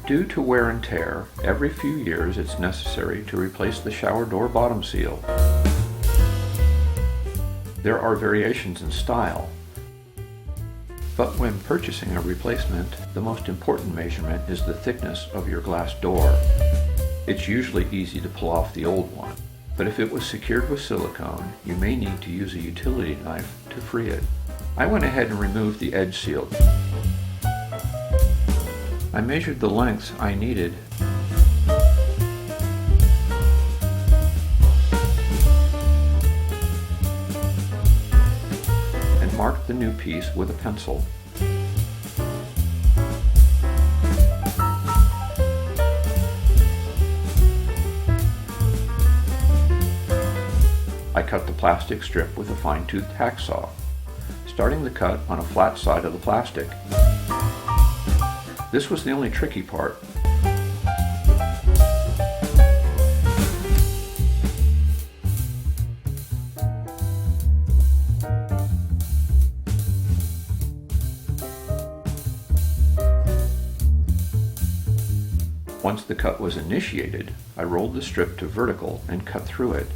Due to wear and tear, every few years it's necessary to replace the shower door bottom seal. There are variations in style, but when purchasing a replacement, the most important measurement is the thickness of your glass door. It's usually easy to pull off the old one, but if it was secured with silicone, you may need to use a utility knife to free it. I went ahead and removed the edge seal. I measured the lengths I needed and marked the new piece with a pencil. I cut the plastic strip with a fine-toothed hacksaw, starting the cut on a flat side of the plastic. This was the only tricky part. Once the cut was initiated, I rolled the strip to vertical and cut through it.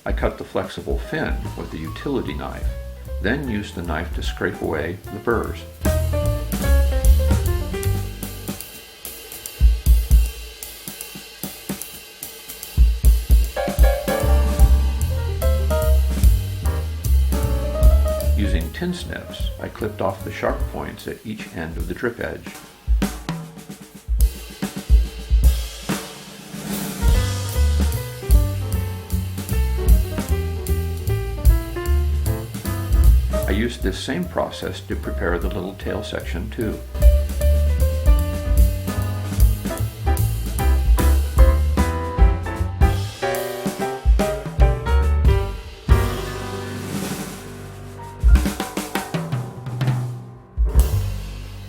I cut the flexible fin with a utility knife, then used the knife to scrape away the burrs. Using tin snips, I clipped off the sharp points at each end of the drip edge. I used this same process to prepare the little tail section too.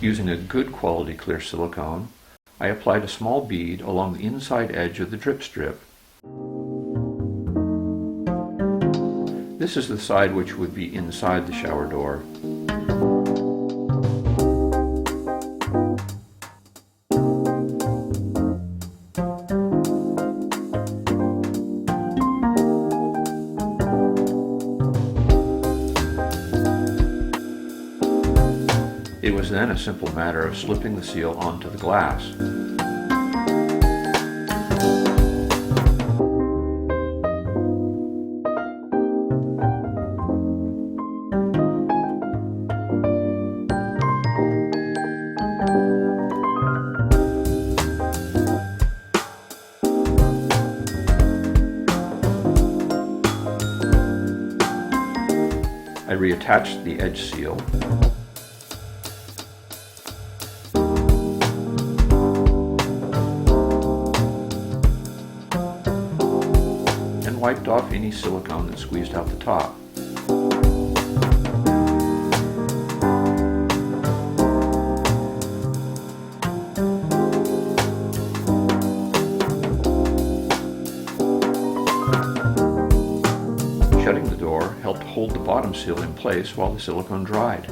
Using a good quality clear silicone, I applied a small bead along the inside edge of the drip strip. This is the side which would be inside the shower door. It was then a simple matter of slipping the seal onto the glass. I reattached the edge seal and wiped off any silicone that squeezed out the top. Shutting the door helped hold the bottom seal in place while the silicone dried.